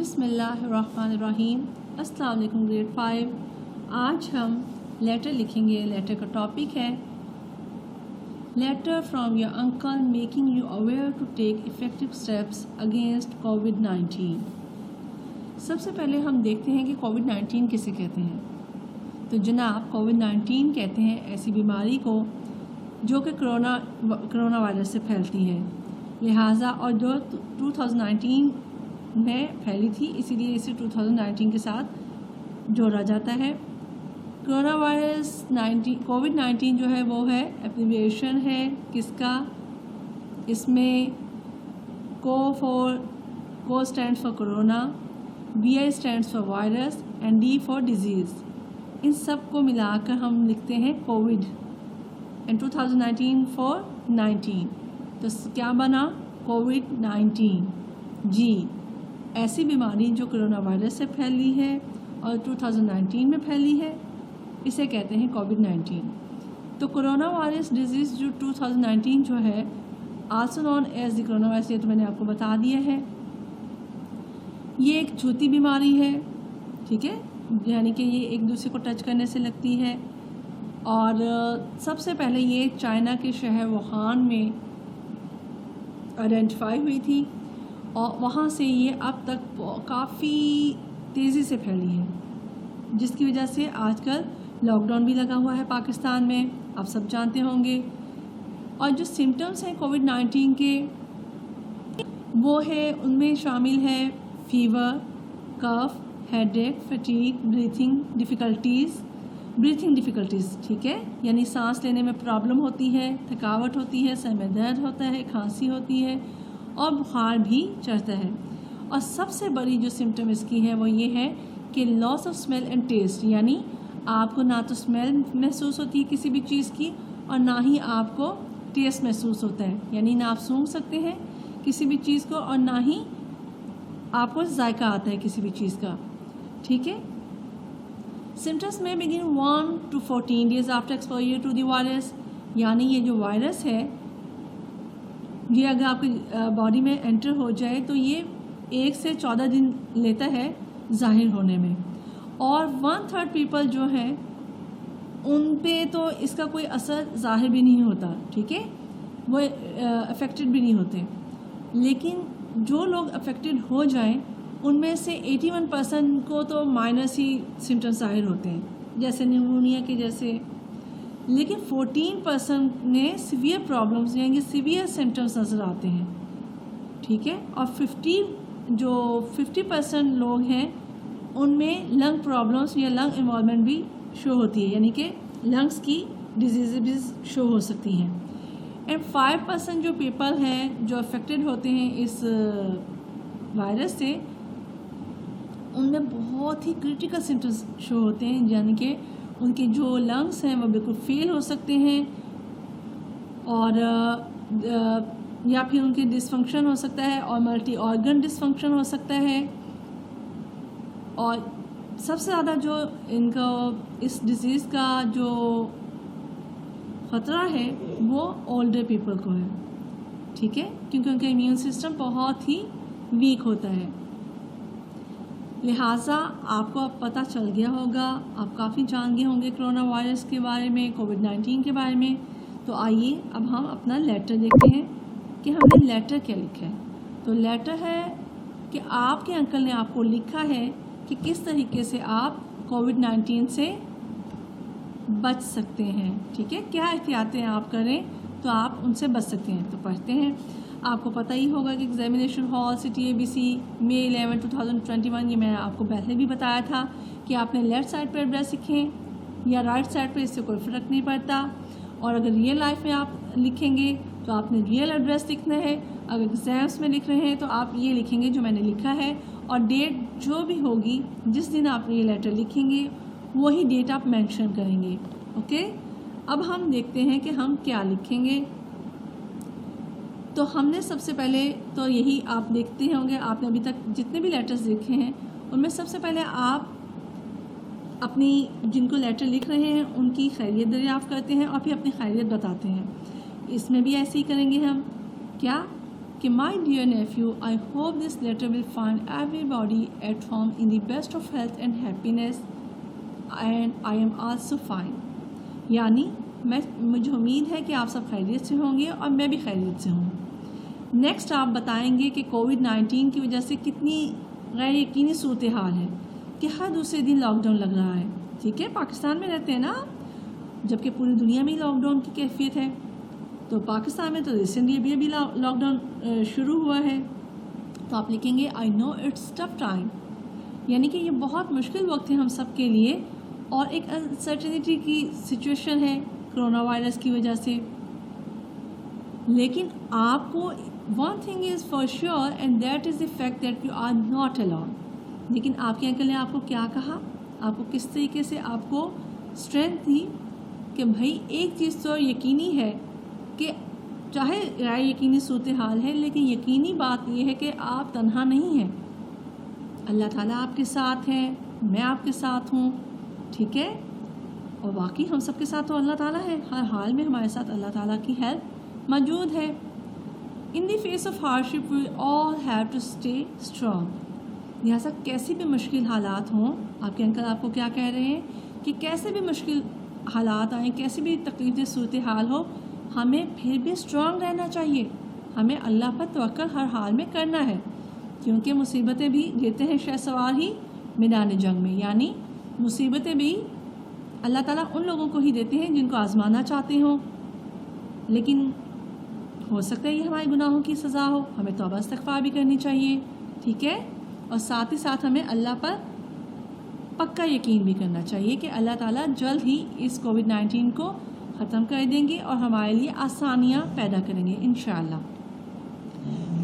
بسم اللہ الرحمن الرحیم۔ السلام علیکم گریڈ 5۔ آج ہم لیٹر لکھیں گے۔ لیٹر کا ٹاپک ہے letter from your uncle making you aware to take effective steps against کووڈ-19۔ سب سے پہلے ہم دیکھتے ہیں کہ کووڈ-19 کسے کہتے ہیں۔ تو جناب کووڈ-19 کہتے ہیں ایسی بیماری کو جو کہ کرونا وائرس سے پھیلتی ہے، لہٰذا اور جو 2019 میں پھیلی تھی، اسی لیے اسے 2019 کے ساتھ جوڑا جاتا ہے۔ کرونا وائرس کووڈ-19 جو ہے وہ ہے ایبریویشن ہے کس کا، اس میں co stands for corona, V I stands for virus and D for disease. ان سب کو ملا کر ہم لکھتے ہیں کووڈ اینڈ 2019 فار 19۔ تو کیا بنا؟ کووڈ-19 جی، ایسی بیماری جو کرونا وائرس سے پھیلی ہے اور 2019 میں پھیلی ہے، اسے کہتے ہیں کووڈ-19۔ تو کرونا وائرس ڈیزیز جو 2019 جو ہے also known as the corona virus, یہ تو میں نے آپ کو بتا دیا ہے۔ یہ ایک چھوٹی بیماری ہے، ٹھیک ہے، یعنی کہ یہ ایک دوسرے کو ٹچ کرنے سے لگتی ہے، اور سب سے پہلے یہ چائنا کے شہر ووہان میں آئیڈینٹیفائی ہوئی تھی، اور وہاں سے یہ اب تک کافی تیزی سے پھیلی ہے، جس کی وجہ سے آج کل لاک ڈاؤن بھی لگا ہوا ہے پاکستان میں، آپ سب جانتے ہوں گے۔ اور جو سمٹمس ہیں کووڈ-19 کے وہ ہے، ان میں شامل ہے فیور، کف، ہیڈ ایک، فٹیگ، بریتھنگ ڈیفیکلٹیز، ٹھیک ہے، یعنی سانس لینے میں پرابلم ہوتی ہے، تھکاوٹ ہوتی ہے، سر میں درد ہوتا ہے، کھانسی ہوتی ہے اور بخار بھی چڑھتا ہے۔ اور سب سے بڑی جو سمٹم اس کی ہے وہ یہ ہے کہ لاس آف اسمیل اینڈ ٹیسٹ، یعنی آپ کو نہ تو اسمیل محسوس ہوتی ہے کسی بھی چیز کی اور نہ ہی آپ کو ٹیسٹ محسوس ہوتا ہے، یعنی نہ آپ سونگھ سکتے ہیں کسی بھی چیز کو اور نہ ہی آپ کو ذائقہ آتا ہے کسی بھی چیز کا، ٹھیک ہے۔ سمٹمس میں بگن 1 to 14 days after exposure to the virus، یعنی یہ جو وائرس ہے یہ اگر آپ کی باڈی میں انٹر ہو جائے تو یہ 1 سے 14 دن لیتا ہے ظاہر ہونے میں، اور 1/3 پیپل جو ہیں ان پہ تو اس کا کوئی اثر ظاہر بھی نہیں ہوتا، ٹھیک ہے، وہ افیکٹڈ بھی نہیں ہوتے۔ لیکن جو لوگ افیکٹڈ ہو جائیں ان میں سے 81% کو تو مائنر ہی سمٹمس ظاہر ہوتے ہیں، جیسے نیمونیا کے جیسے، لیکن 14% میں سیویئر پرابلمس یعنی سیویئر سمٹمس نظر آتے ہیں، ٹھیک ہے، اور 50% لوگ ہیں ان میں لنگ پرابلمس یا لنگ انوالومنٹ بھی شو ہوتی ہے، یعنی کہ لنگس کی ڈیزیز بھی شو ہو سکتی ہیں۔ اینڈ 5% جو پیپل ہیں جو افیکٹڈ ہوتے ہیں اس وائرس سے، ان میں بہت ہی کرٹیکل سمٹمس شو ہوتے ہیں، یعنی کہ ان کے جو لنگس ہیں وہ بالکل فیل ہو سکتے ہیں، اور یا پھر ان کے ڈسفنکشن ہو سکتا ہے، اور ملٹی آرگن ڈسفنکشن ہو سکتا ہے، اور سب سے زیادہ جو ان کا اس ڈیزیز کا جو خطرہ ہے وہ اولڈر پیپل کو ہے، ٹھیک ہے، کیونکہ ان کا امیون سسٹم بہت ہی ویک ہوتا ہے۔ لہٰذا آپ کو اب پتہ چل گیا ہوگا، آپ کافی جان گئے ہوں گے کرونا وائرس کے بارے میں، کووڈ-19 کے بارے میں۔ تو آئیے اب ہم اپنا لیٹر دیکھتے ہیں کہ ہم نے لیٹر کیا لکھا ہے۔ تو لیٹر ہے کہ آپ کے انکل نے آپ کو لکھا ہے کہ کس طریقے سے آپ کووڈ-19 سے بچ سکتے ہیں، ٹھیک ہے، کیا احتیاطیں آپ کریں تو آپ ان سے بچ سکتے ہیں۔ تو پڑھتے ہیں۔ آپ کو پتہ ہی ہوگا کہ examination hall city ABC May 11, 2021، یہ میں نے آپ کو پہلے بھی بتایا تھا کہ آپ نے لیفٹ سائڈ پہ ایڈریس لکھیں یا رائٹ سائڈ پہ، اس سے کوئی فرق نہیں پڑتا، اور اگر ریئل لائف میں آپ لکھیں گے تو آپ نے ریئل ایڈریس لکھنا ہے، اگر ایگزامس میں لکھ رہے ہیں تو آپ یہ لکھیں گے جو میں نے لکھا ہے، اور ڈیٹ جو بھی ہوگی جس دن آپ یہ لیٹر لکھیں گے وہی ڈیٹ آپ مینشن کریں گے، اوکے۔ اب ہم دیکھتے ہیں کہ ہم کیا لکھیں گے۔ تو ہم نے سب سے پہلے تو یہی آپ دیکھتے ہوں گے، آپ نے ابھی تک جتنے بھی لیٹرز لکھے ہیں ان میں سب سے پہلے آپ اپنی جن کو لیٹر لکھ رہے ہیں ان کی خیریت دریافت کرتے ہیں اور پھر اپنی خیریت بتاتے ہیں۔ اس میں بھی ایسے ہی کریں گے ہم، کیا کہ my dear nephew, I hope this letter will find everybody at home in the best of health and happiness and I am also fine. یعنی مجھے امید ہے کہ آپ سب خیریت سے ہوں گے اور میں بھی خیریت سے ہوں. نیکسٹ آپ بتائیں گے کہ کووڈ-19 کی وجہ سے کتنی غیر یقینی صورتحال ہے کہ ہر دوسرے دن لاک ڈاؤن لگ رہا ہے. ٹھیک ہے, پاکستان میں رہتے ہیں نا, جبکہ پوری دنیا میں لاک ڈاؤن کی کیفیت ہے, تو پاکستان میں تو ریسنٹلی ابھی لاک ڈاؤن شروع ہوا ہے. تو آپ لکھیں گے آئی نو اٹس ٹف ٹائم, یعنی کہ یہ بہت مشکل وقت ہے ہم سب کے لیے اور ایک انسرٹنٹی کی سچویشن ہے کرونا وائرس کی وجہ سے. لیکن آپ کو one thing is for sure and that is the fact that you are not alone. لیکن آپ کے انکل نے آپ کو کیا کہا, آپ کو کس طریقے سے آپ کو اسٹرینتھ دی کہ بھائی ایک چیز تو یقینی ہے کہ چاہے غیر یقینی صورتحال ہے لیکن یقینی بات یہ ہے کہ آپ تنہا نہیں ہیں, اللہ تعالیٰ آپ کے ساتھ ہیں, میں آپ کے ساتھ ہوں. ٹھیک ہے, اور باقی ہم سب کے ساتھ تو اللہ تعالیٰ ہے, ہر حال میں ہمارے ساتھ اللہ تعالیٰ کی ہیلپ موجود ہے. In the face of hardship we all have to stay strong. لہٰذا کیسی بھی مشکل حالات ہوں, آپ کے انکل آپ کو کیا کہہ رہے ہیں کہ کیسے بھی مشکل حالات آئیں, کیسی بھی تکلیف دہ صورتحال ہو, ہمیں پھر بھی اسٹرانگ رہنا چاہیے. ہمیں اللہ پر توکل ہر حال میں کرنا ہے, کیونکہ مصیبتیں بھی دیتے ہیں شہ سوار ہی میدان جنگ میں. یعنی مصیبتیں بھی اللہ تعالیٰ ان لوگوں کو ہی دیتے ہیں جن کو آزمانا چاہتے ہوں. لیکن ہو سکتا ہے یہ ہمارے گناہوں کی سزا ہو, ہمیں توبہ استغفار بھی کرنی چاہیے. ٹھیک ہے, اور ساتھ ہی ساتھ ہمیں اللہ پر پکا یقین بھی کرنا چاہیے کہ اللہ تعالیٰ جلد ہی اس کووڈ-19 کو ختم کر دیں گے اور ہمارے لیے آسانیاں پیدا کریں گے انشاءاللہ.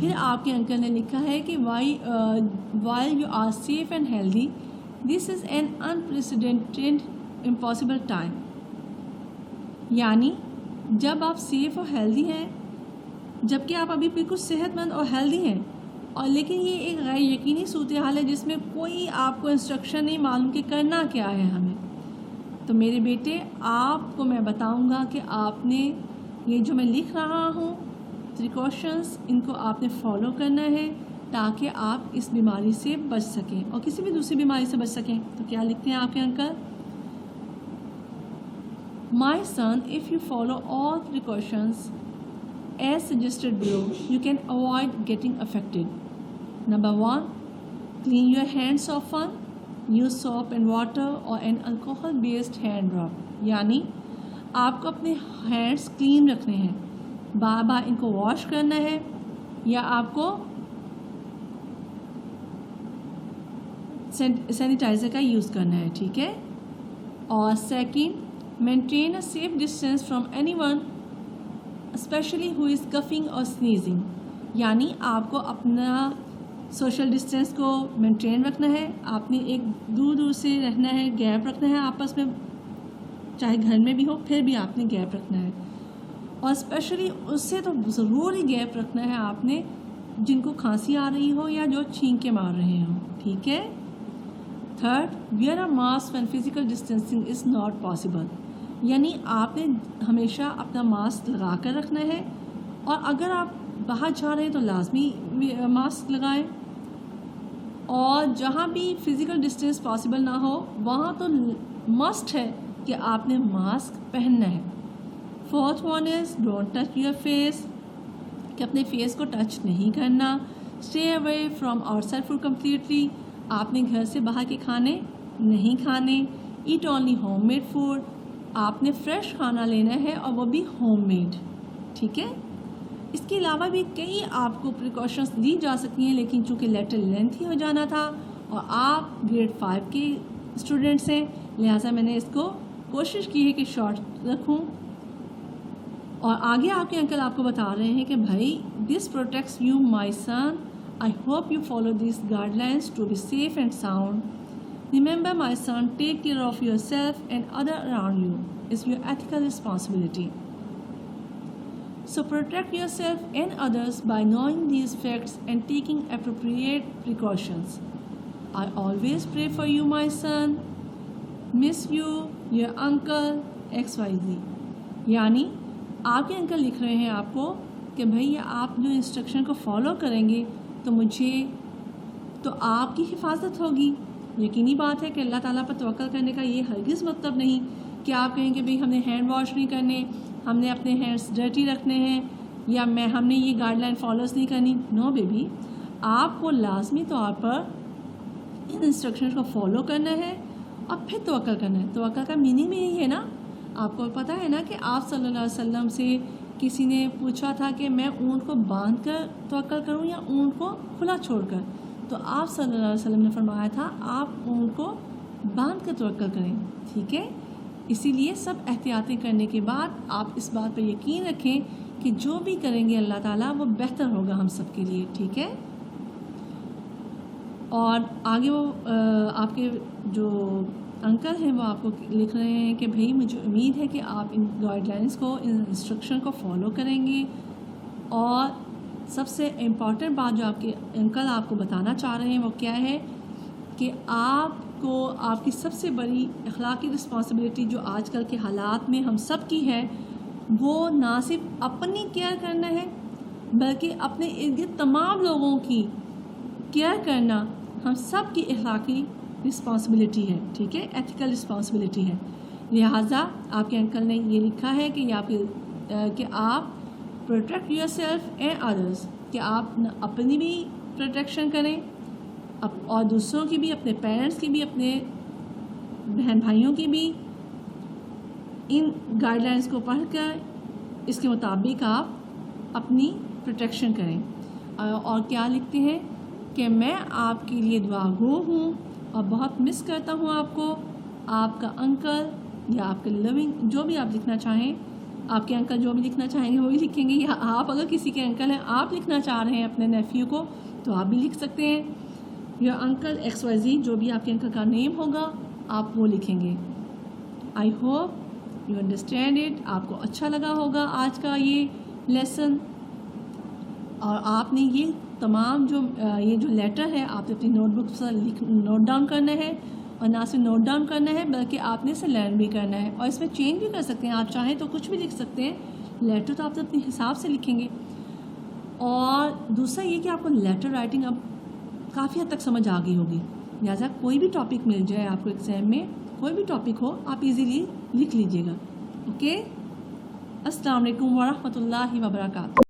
پھر آپ کے انکل نے لکھا ہے کہ while you are safe and healthy, this is an unprecedented impossible time. یعنی جب آپ سیف اور ہیلدی ہیں, جب کہ آپ ابھی بالکل صحت مند اور ہیلدی ہیں, اور لیکن یہ ایک غیر یقینی صورتحال ہے جس میں کوئی آپ کو انسٹرکشن نہیں معلوم کہ کرنا کیا ہے ہمیں. تو میرے بیٹے, آپ کو میں بتاؤں گا کہ آپ نے یہ جو میں لکھ رہا ہوں پریکاشنس, ان کو آپ نے فالو کرنا ہے تاکہ آپ اس بیماری سے بچ سکیں اور کسی بھی دوسری بیماری سے بچ سکیں. تو کیا لکھتے ہیں آپ کے uncle, My son, if you follow all precautions as suggested below, you can avoid getting affected. Number 1, clean your hands often. Use soap and water or an alcohol-based hand rub. یعنی آپ کو اپنے ہینڈس کلین رکھنے ہیں, بار بار ان کو wash کرنا ہے, یا آپ کو سینیٹائزر کا یوز کرنا ہے. ٹھیک ہے, اور second, maintain a safe distance from anyone especially who is coughing or sneezing. یعنی آپ کو اپنا سوشل ڈسٹینس کو مینٹین رکھنا ہے, آپ نے ایک دور سے رہنا ہے, گیپ رکھنا ہے آپس میں, چاہے گھر میں بھی ہو پھر بھی آپ نے گیپ رکھنا ہے, اور اسپیشلی اس سے تو ضرور ہی گیپ رکھنا ہے آپ نے جن کو کھانسی آ رہی ہو یا جو چھینک کے مار رہے ہوں. ٹھیک ہے. Third, wear a mask when physical distancing is not possible. یعنی آپ نے ہمیشہ اپنا ماسک لگا کر رکھنا ہے, اور اگر آپ باہر جا رہے ہیں تو لازمی ماسک لگائیں, اور جہاں بھی فزیکل ڈسٹینس پاسبل نہ ہو وہاں تو مسٹ ہے کہ آپ نے ماسک پہننا ہے. Fourth one is don't touch your face, کہ اپنے فیس کو ٹچ نہیں کرنا. Stay away from outside food completely, آپ نے گھر سے باہر کے کھانے نہیں کھانے. Eat only home made food, آپ نے فریش کھانا لینا ہے اور وہ بھی ہوم میڈ. ٹھیک ہے. اس کے علاوہ بھی کئی آپ کو پریکاشنس دی جا سکتی ہیں, لیکن چونکہ لیٹر لینتھی ہو جانا تھا اور آپ گریڈ 5 کے اسٹوڈنٹس ہیں, لہٰذا میں نے اس کو کوشش کی ہے کہ شارٹ رکھوں. اور آگے آپ کے انکل آپ کو بتا رہے ہیں کہ بھائی this protects you my son, I hope you follow these guidelines to be safe and sound. Remember, my son, take care of yourself and others around you. It's your ethical responsibility. So protect yourself and others by knowing these facts and taking appropriate precautions. I always pray for you, my son. Miss you, your uncle XYZ. یعنی آپ کے uncle لکھ رہے ہیں آپ کو کہ بھئی آپ جو انسٹرکشن کو فالو کریں گے تو آپ کی حفاظت ہوگی. یقینی بات ہے کہ اللہ تعالیٰ پر توکل کرنے کا یہ ہرگز مطلب نہیں کہ آپ کہیں کہ بھئی ہم نے ہینڈ واش نہیں کرنے, ہم نے اپنے ہینڈس ڈرٹی رکھنے ہیں, یا ہم نے یہ گائیڈ لائن فالوز نہیں کرنی. نو بیبی, آپ کو لازمی طور پر ان انسٹرکشن کو فالو کرنا ہے اور پھر توکل کرنا ہے. توکل کا میننگ میں یہی ہے نا, آپ کو پتہ ہے نا کہ آپ صلی اللہ علیہ وسلم سے کسی نے پوچھا تھا کہ میں اونٹ کو باندھ کر توکل کروں یا اونٹ کو کھلا چھوڑ کر, تو آپ صلی اللہ علیہ وسلم نے فرمایا تھا آپ اونٹ کو باندھ کر توکل کریں. ٹھیک ہے, اسی لیے سب احتیاطیں کرنے کے بعد آپ اس بات پر یقین رکھیں کہ جو بھی کریں گے اللہ تعالیٰ وہ بہتر ہوگا ہم سب کے لیے. ٹھیک ہے, اور آگے وہ آپ کے جو انکل ہیں وہ آپ کو لکھ رہے ہیں کہ بھئی مجھے امید ہے کہ آپ ان گائیڈ لائنس کو, ان انسٹرکشن کو فالو کریں گے. اور سب سے امپورٹنٹ بات جو آپ کے انکل آپ کو بتانا چاہ رہے ہیں وہ کیا ہے کہ آپ کی سب سے بڑی اخلاقی رسپانسبلٹی جو آج کل کے حالات میں ہم سب کی ہے, وہ نہ صرف اپنی کیئر کرنا ہے بلکہ اپنے ارد گرد تمام لوگوں کی کیئر کرنا ہم سب کی اخلاقی رسپانسبلٹی ہے. ٹھیک ہے, ایتھیکل رسپانسبلٹی ہے. لہٰذا آپ کے انکل نے یہ لکھا ہے کہ آپ protect your self and others, کہ آپ اپنی بھی پروٹیکشن کریں اور دوسروں کی بھی, اپنے پیرنٹس کی بھی, اپنے بہن بھائیوں کی بھی. ان گائیڈ لائنس کو پڑھ کر اس کے مطابق آپ اپنی پروٹیکشن کریں. اور کیا لکھتے ہیں کہ میں آپ کے لیے دعا گو ہوں اور بہت مس کرتا ہوں آپ کو. آپ کا انکل یا آپ کے لونگ, جو بھی آپ لکھنا چاہیں, آپ کے انکل جو بھی لکھنا چاہیں گے وہی لکھیں گے, یا آپ اگر کسی کے انکل ہیں آپ لکھنا چاہ رہے ہیں اپنے نیفیو کو تو آپ بھی لکھ سکتے ہیں. یور انکل XYZ, جو بھی آپ کے انکل کا نیم ہوگا آپ وہ لکھیں گے. آئی ہوپ یو انڈرسٹینڈ اٹ. آپ کو اچھا لگا ہوگا آج کا یہ لیسن, اور آپ نے یہ تمام یہ جو لیٹر ہے آپ نے اپنی نوٹ بک پر نوٹ ڈاؤن کرنا ہے, اور نہ صرف نوٹ ڈاؤن کرنا ہے بلکہ آپ نے اسے لرن بھی کرنا ہے, اور اس میں چینج بھی کر سکتے ہیں. آپ چاہیں تو کچھ بھی لکھ سکتے ہیں, لیٹر تو آپ اپنے حساب سے لکھیں گے. اور دوسرا یہ کہ آپ کو لیٹر رائٹنگ اب کافی حد تک سمجھ آ گئی ہوگی, لہٰذا کوئی بھی ٹاپک مل جائے آپ کو ایگزام میں, کوئی بھی ٹاپک ہو آپ ایزیلی لکھ لیجیے گا. اوکے, السلام علیکم ورحمۃ اللہ وبرکاتہ.